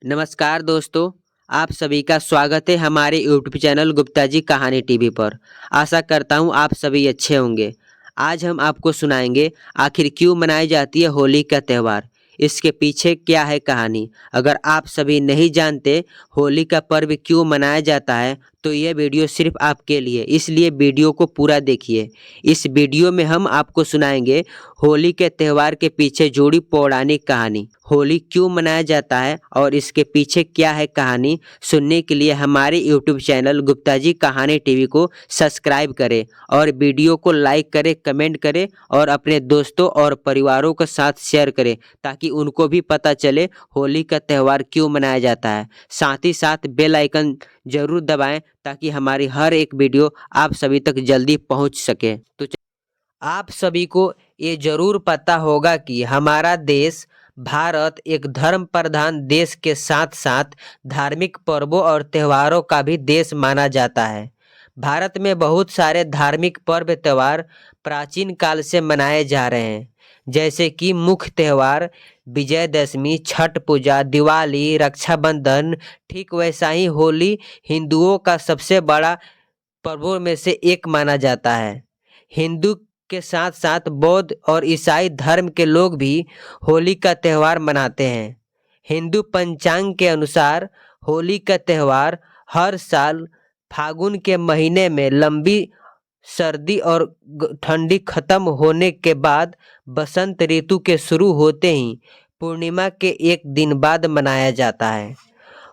नमस्कार दोस्तों, आप सभी का स्वागत है हमारे यूट्यूब चैनल गुप्ता जी कहानी टीवी पर। आशा करता हूँ आप सभी अच्छे होंगे। आज हम आपको सुनाएंगे आखिर क्यों मनाई जाती है होली का त्यौहार, इसके पीछे क्या है कहानी। अगर आप सभी नहीं जानते होली का पर्व क्यों मनाया जाता है तो ये वीडियो सिर्फ आपके लिए, इसलिए वीडियो को पूरा देखिए। इस वीडियो में हम आपको सुनाएंगे होली के त्यौहार के पीछे जुड़ी पौराणिक कहानी, होली क्यों मनाया जाता है और इसके पीछे क्या है कहानी। सुनने के लिए हमारे यूट्यूब चैनल गुप्ता जी कहानी टीवी को सब्सक्राइब करें और वीडियो को लाइक करें, कमेंट करें और अपने दोस्तों और परिवारों के साथ शेयर करें ताकि उनको भी पता चले होली का त्यौहार क्यों मनाया जाता है। साथ ही साथ बेल आइकन जरूर दबाएं ताकि हमारी हर एक वीडियो आप सभी तक जल्दी पहुंच सके। तो आप सभी को ये जरूर पता होगा कि हमारा देश भारत एक धर्म प्रधान देश के साथ साथ धार्मिक पर्वों और त्योहारों का भी देश माना जाता है। भारत में बहुत सारे धार्मिक पर्व त्योहार प्राचीन काल से मनाए जा रहे हैं, जैसे कि मुख्य त्योहार विजयदशमी, छठ पूजा, दिवाली, रक्षाबंधन। ठीक वैसा ही होली हिंदुओं का सबसे बड़ा पर्वों में से एक माना जाता है। हिंदू के साथ साथ बौद्ध और ईसाई धर्म के लोग भी होली का त्यौहार मनाते हैं। हिंदू पंचांग के अनुसार होली का त्यौहार हर साल फागुन के महीने में लंबी सर्दी और ठंडी खत्म होने के बाद बसंत ऋतु के शुरू होते ही पूर्णिमा के एक दिन बाद मनाया जाता है।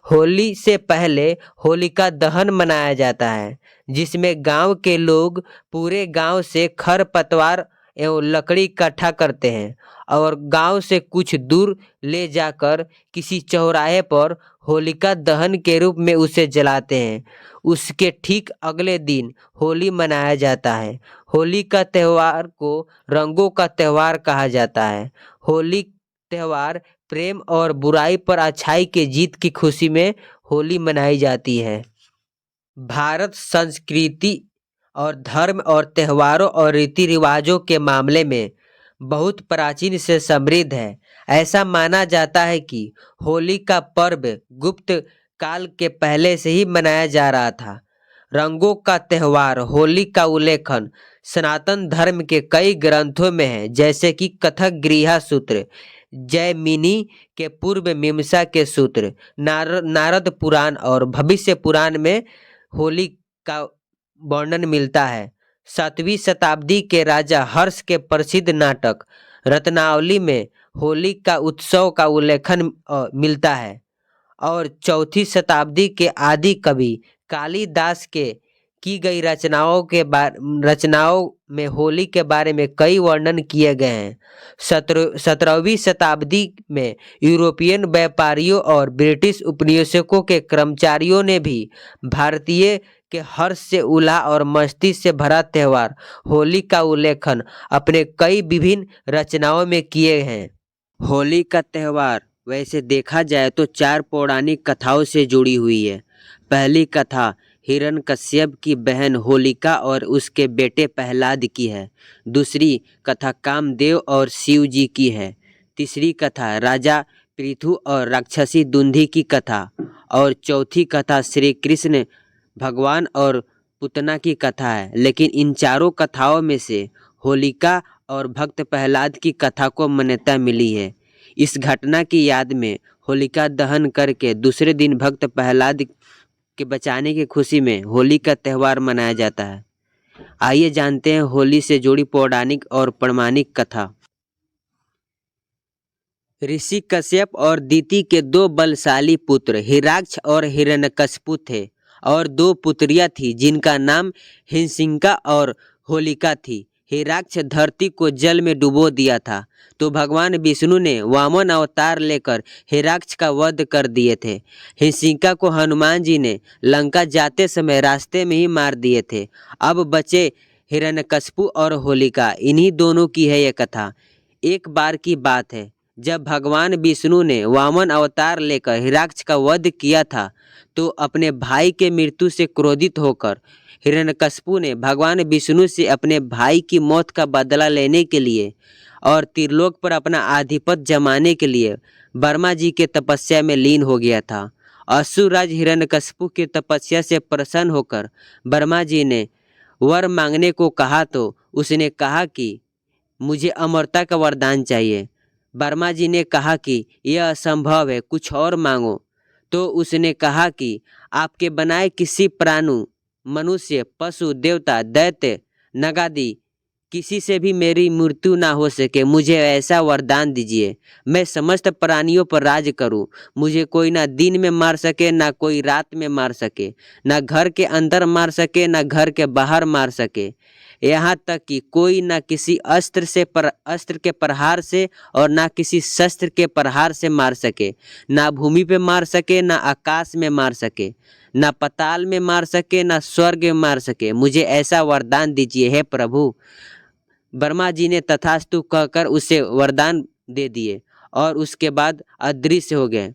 होली से पहले होलिका दहन मनाया जाता है, जिसमें गांव के लोग पूरे गांव से खरपतवार एवं लकड़ी इकट्ठा करते हैं और गांव से कुछ दूर ले जाकर किसी चौराहे पर होलिका दहन के रूप में उसे जलाते हैं। उसके ठीक अगले दिन होली मनाया जाता है। होली का त्यौहार को रंगों का त्यौहार कहा जाता है। होली त्यौहार प्रेम और बुराई पर अच्छाई के जीत की खुशी में होली मनाई जाती है। भारत संस्कृति और धर्म और त्योहारों और रीति रिवाजों के मामले में बहुत प्राचीन से समृद्ध है। ऐसा माना जाता है कि होली का पर्व गुप्त काल के पहले से ही मनाया जा रहा था। रंगों का त्यौहार होली का उल्लेखन सनातन धर्म के कई ग्रंथों में है, जैसे कि कथक गृहा सूत्र, जैमिनी के पूर्व मीमांसा के सूत्र, नारद पुराण और भविष्य पुराण में होली का वर्णन मिलता है। 7वीं शताब्दी के राजा हर्ष के प्रसिद्ध नाटक रत्नावली में होली का उत्सव का उल्लेखन मिलता है और 4वीं शताब्दी के आदि कवि कालिदास के की गई रचनाओं में होली के बारे में कई वर्णन किए गए हैं। 17वीं शताब्दी में यूरोपियन व्यापारियों और ब्रिटिश उपनिवेशकों के कर्मचारियों ने भी भारतीय के हर्ष से उल्लास और मस्ती से भरा त्यौहार होली का उल्लेखन अपने कई विभिन्न रचनाओं में किए हैं। होली का त्यौहार वैसे देखा जाए तो 4 पौराणिक कथाओं से जुड़ी हुई है। पहली कथा हिरण्यकश्यप की बहन होलिका और उसके बेटे प्रहलाद की है। दूसरी कथा कामदेव और शिव जी की है। तीसरी कथा राजा पृथु और राक्षसी दुंधी की कथा और चौथी कथा श्री कृष्ण भगवान और पुतना की कथा है। लेकिन इन चारों कथाओं में से होलिका और भक्त प्रहलाद की कथा को मान्यता मिली है। इस घटना की याद में होलिका दहन करके दूसरे दिन भक्त प्रहलाद के बचाने की खुशी में होली का त्यौहार मनाया जाता है। आइए जानते हैं होली से जुड़ी पौराणिक और प्रमाणिक कथा। ऋषि कश्यप और दिति के 2 बलशाली पुत्र हिरण्यक्ष और हिरण्यकशिपु थे और 2 पुत्रियां थी जिनका नाम हिंसिका और होलिका थी। हिरण्यक्ष धरती को जल में डुबो दिया था तो भगवान विष्णु ने वामन अवतार लेकर हिरण्यक्ष का वध कर दिए थे। हिंसिका को हनुमान जी ने लंका जाते समय रास्ते में ही मार दिए थे। अब बचे हिरण्यकशिपु और होलिका, इन्हीं दोनों की है यह कथा। एक बार की बात है जब भगवान विष्णु ने वामन अवतार लेकर हिरण्यक्ष का वध किया था तो अपने भाई के मृत्यु से क्रोधित होकर हिरण्यकशिपु ने भगवान विष्णु से अपने भाई की मौत का बदला लेने के लिए और त्रिलोक पर अपना आधिपत्य जमाने के लिए वर्मा जी के तपस्या में लीन हो गया था। असुरराज हिरण्यकशिपु की तपस्या से प्रसन्न होकर वर्मा जी ने वर मांगने को कहा तो उसने कहा कि मुझे अमरता का वरदान चाहिए। वर्मा जी ने कहा कि यह असंभव है, कुछ और मांगो। तो उसने कहा कि आपके बनाए किसी प्राणु, मनुष्य, पशु, देवता, दैत्य, नगादि किसी से भी मेरी मृत्यु ना हो सके, मुझे ऐसा वरदान दीजिए। मैं समस्त प्राणियों पर राज करूं, मुझे कोई ना दिन में मार सके ना कोई रात में मार सके, ना घर के अंदर मार सके ना घर के बाहर मार सके, यहाँ तक कि कोई ना किसी अस्त्र के प्रहार से और ना किसी शस्त्र के प्रहार से मार सके, ना भूमि पे मार सके ना आकाश में मार सके, ना पाताल में मार सके ना स्वर्ग में मार सके, मुझे ऐसा वरदान दीजिए हे प्रभु। वर्मा जी ने तथास्तु कहकर उसे वरदान दे दिए और उसके बाद अदृश्य हो गए।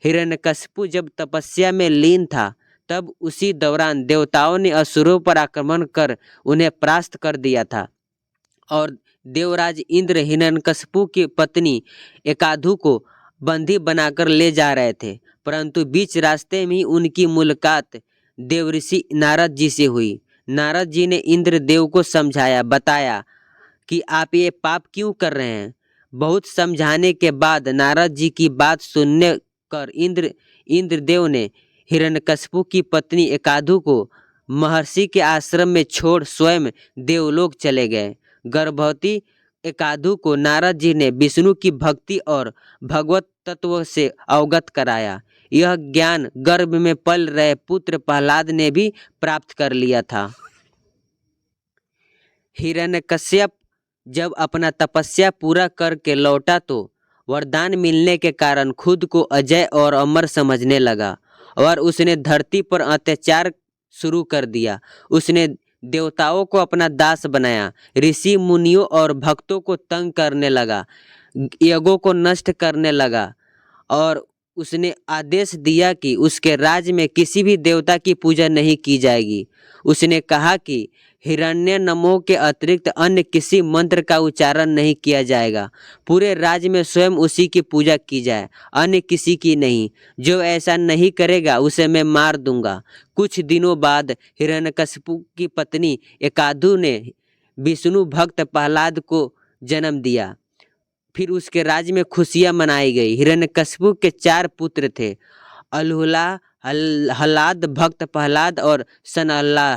हिरण्यकशिपु जब तपस्या में लीन था तब उसी दौरान देवताओं ने असुरों पर आक्रमण कर उन्हें परास्त कर दिया था और देवराज इंद्र हिरण्यकशिपु की पत्नी एकाधु को बंदी बनाकर ले जा रहे थे, परंतु बीच रास्ते में ही उनकी मुलाकात देवऋषि नारद जी से हुई। नारद जी ने इंद्रदेव को समझाया, बताया कि आप ये पाप क्यों कर रहे हैं। बहुत समझाने के बाद नारद जी की बात सुनने कर इंद्रदेव ने हिरण्यकशिपु की पत्नी एकाधु को महर्षि के आश्रम में छोड़ स्वयं देवलोक चले गए। गर्भवती एकाधु को नारद जी ने विष्णु की भक्ति और भगवत तत्व से अवगत कराया। यह ज्ञान गर्भ में पल रहे पुत्र प्रहलाद ने भी प्राप्त कर लिया था। हिरण्यकश्यप जब अपना तपस्या पूरा करके लौटा तो वरदान मिलने के कारण खुद को अजय और अमर समझने लगा और उसने धरती पर अत्याचार शुरू कर दिया। उसने देवताओं को अपना दास बनाया, ऋषि मुनियों और भक्तों को तंग करने लगा, यज्ञों को नष्ट करने लगा और उसने आदेश दिया कि उसके राज्य में किसी भी देवता की पूजा नहीं की जाएगी। उसने कहा कि हिरण्य नमो के अतिरिक्त अन्य किसी मंत्र का उच्चारण नहीं किया जाएगा। पूरे राज्य में स्वयं उसी की पूजा की जाए, अन्य किसी की नहीं। जो ऐसा नहीं करेगा उसे मैं मार दूंगा। कुछ दिनों बाद हिरण्यकशिपु की पत्नी एकाधु ने विष्णु भक्त प्रहलाद को जन्म दिया। फिर उसके राज्य में खुशियां मनाई गई। हिरण्यकशिपु के 4 पुत्र थे, अलहुला, हल्लाद, भक्त प्रहलाद और सनल्लाह।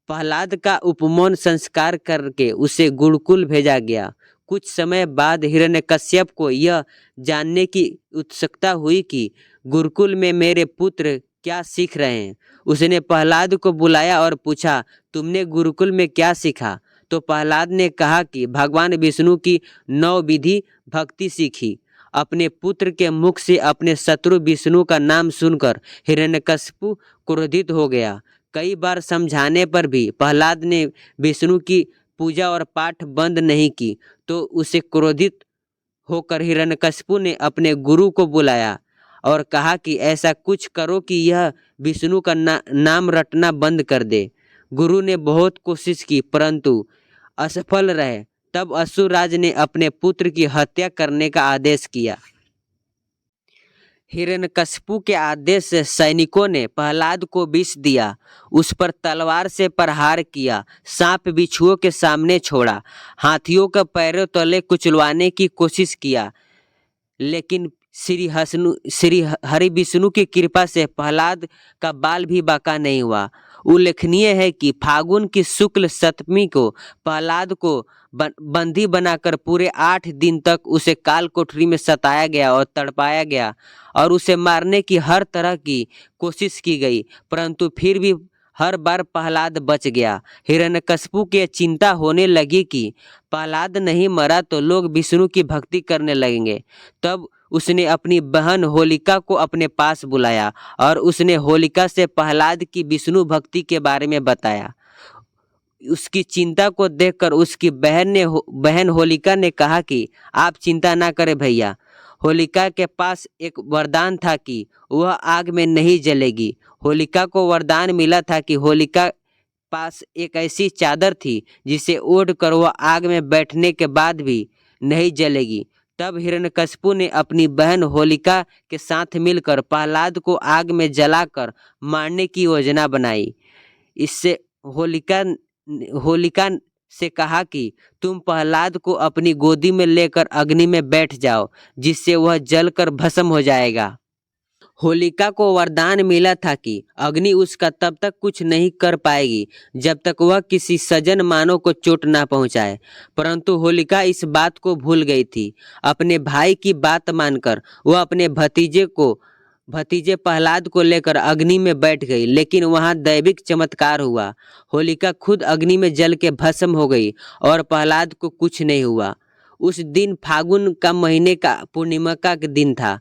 प्रहलाद का उपमौन संस्कार करके उसे गुरुकुल भेजा गया। कुछ समय बाद हिरण्यकश्यप को यह जानने की उत्सुकता हुई कि गुरुकुल में मेरे पुत्र क्या सीख रहे हैं। उसने प्रहलाद को बुलाया और पूछा, तुमने गुरुकुल में क्या सीखा? तो प्रहलाद ने कहा कि भगवान विष्णु की 9 विधि भक्ति सीखी। अपने पुत्र के मुख से अपने शत्रु विष्णु का नाम सुनकर हिरण्यकशिपु क्रोधित हो गया। कई बार समझाने पर भी प्रहलाद ने विष्णु की पूजा और पाठ बंद नहीं की तो उसे क्रोधित होकर हिरण्यकशिपु ने अपने गुरु को बुलाया और कहा कि ऐसा कुछ करो कि यह विष्णु का नाम रटना बंद कर दे। गुरु ने बहुत कोशिश की परंतु असफल रहे। तब असुरराज ने अपने पुत्र की हत्या करने का आदेश किया। हिरण्यकशिपु के आदेश से सैनिकों ने प्रहलाद को विष दिया, उस पर तलवार से प्रहार किया, सांप बिच्छुओं के सामने छोड़ा, हाथियों के पैरों तले कुचलवाने की कोशिश किया, लेकिन श्री हरि विष्णु की कृपा से प्रहलाद का बाल भी बांका नहीं हुआ। उल्लेखनीय है कि फागुन की शुक्ल सप्तमी को प्रहलाद को बंदी बनाकर पूरे 8 दिन तक उसे काल कोठरी में सताया गया और तड़पाया गया और उसे मारने की हर तरह की कोशिश की गई, परंतु फिर भी हर बार प्रहलाद बच गया। हिरण्यकशिपु की चिंता होने लगी कि प्रहलाद नहीं मरा तो लोग विष्णु की भक्ति करने लगेंगे। तब उसने अपनी बहन होलिका को अपने पास बुलाया और उसने होलिका से प्रहलाद की विष्णु भक्ति के बारे में बताया। उसकी चिंता को देखकर उसकी बहन होलिका ने कहा कि आप चिंता ना करें भैया। होलिका के पास एक वरदान था कि वह आग में नहीं जलेगी। होलिका को वरदान मिला था कि होलिका पास एक ऐसी चादर थी जिसे ओढ़ कर वह आग में बैठने के बाद भी नहीं जलेगी। तब हिरण्यकशिपु ने अपनी बहन होलिका के साथ मिलकर प्रहलाद को आग में जलाकर मारने की योजना बनाई। इससे होलिका होलिका से कहा कि तुम प्रहलाद को अपनी गोदी में लेकर अग्नि में बैठ जाओ, जिससे वह जलकर भस्म हो जाएगा। होलिका को वरदान मिला था कि अग्नि उसका तब तक कुछ नहीं कर पाएगी जब तक वह किसी सजन मानव को चोट ना पहुंचाए। परंतु होलिका इस बात को भूल गई थी। अपने भाई की बात मानकर वह अपने भतीजे प्रहलाद को लेकर अग्नि में बैठ गई, लेकिन वहां दैविक चमत्कार हुआ। होलिका खुद अग्नि में जल के भस्म हो गई और प्रहलाद को कुछ नहीं हुआ। उस दिन फागुन का महीने का पूर्णिमा का दिन था।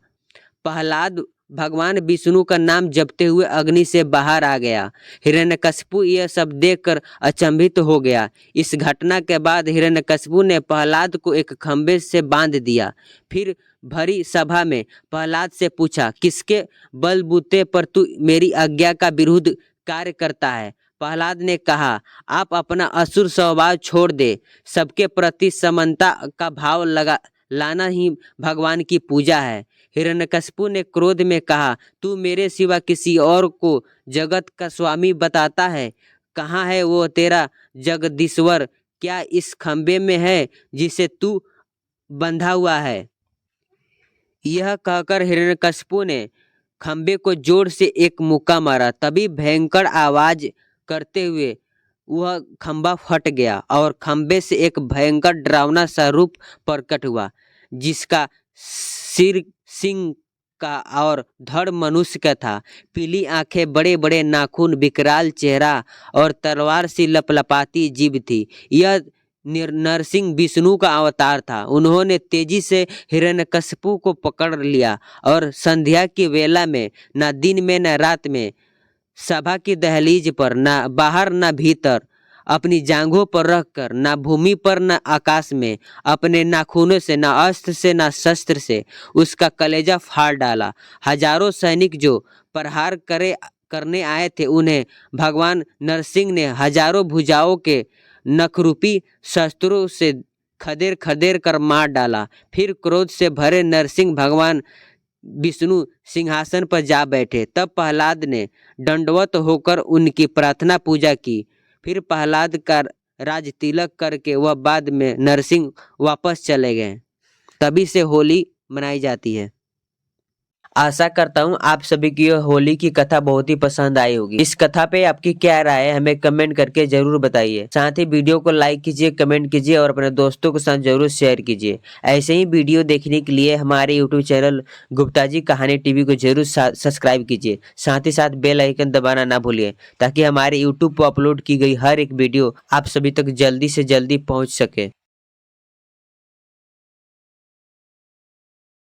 प्रहलाद भगवान विष्णु का नाम जपते हुए अग्नि से बाहर आ गया। हिरण्यकशिपु यह सब देखकर अचंभित हो गया। इस घटना के बाद हिरण्यकशिपु ने प्रहलाद को एक खंभे से बांध दिया। फिर भरी सभा में प्रहलाद से पूछा, किसके बलबूते पर तू मेरी आज्ञा का विरुद्ध कार्य करता है? प्रहलाद ने कहा, आप अपना असुर स्वभाव छोड़ दे। सबके प्रति समानता का भाव लाना ही भगवान की पूजा है। हिरण्यकशिपु ने क्रोध में कहा, तू मेरे सिवा किसी और को जगत का स्वामी बताता है? कहाँ है वो तेरा जगदीश्वर? क्या इस खंबे में है जिसे तू बंधा हुआ है? यह कहकर हिरण्यकशिपु ने खंबे को जोर से एक मुक्का मारा। तभी भयंकर आवाज करते हुए वह खंबा फट गया और खंबे से एक भयंकर डरावना सा रूप प्रकट हुआ, जिसका सिर सिंह का और धड़ मनुष्य का था। पीली आंखें, बड़े बड़े नाखून, विकराल चेहरा और तलवार सी लपलपाती जीभ थी। यह नरसिंह विष्णु का अवतार था। उन्होंने तेजी से हिरण्यकशिपु को पकड़ लिया और संध्या की वेला में, न दिन में न रात में, सभा की दहलीज पर, न बाहर न भीतर, अपनी जांघों पर रखकर, न भूमि पर न आकाश में, अपने नाखूनों से, न अस्त्र से न शस्त्र से उसका कलेजा फाड़ डाला। हजारों सैनिक जो प्रहार करने आए थे, उन्हें भगवान नरसिंह ने हजारों भुजाओं के नखरूपी शस्त्रों से खदेड़ खदेड़ कर मार डाला। फिर क्रोध से भरे नरसिंह भगवान विष्णु सिंहासन पर जा बैठे। तब प्रहलाद ने दंडवत होकर उनकी प्रार्थना पूजा की। फिर प्रहलाद का राज तिलक करके वह बाद में नरसिंह वापस चले गए। तभी से होली मनाई जाती है। आशा करता हूँ आप सभी की यह होली की कथा बहुत ही पसंद आई होगी। इस कथा पे आपकी क्या राय है हमें कमेंट करके जरूर बताइए। साथ ही वीडियो को लाइक कीजिए, कमेंट कीजिए और अपने दोस्तों के साथ जरूर शेयर कीजिए। ऐसे ही वीडियो देखने के लिए हमारे यूट्यूब चैनल गुप्ता जी कहानी टीवी को जरूर सब्सक्राइब कीजिए। साथ ही साथ बेल आइकन दबाना ना भूलिए, ताकि हमारे यूट्यूब पर अपलोड की गई हर एक वीडियो आप सभी तक जल्दी से जल्दी पहुँच सके।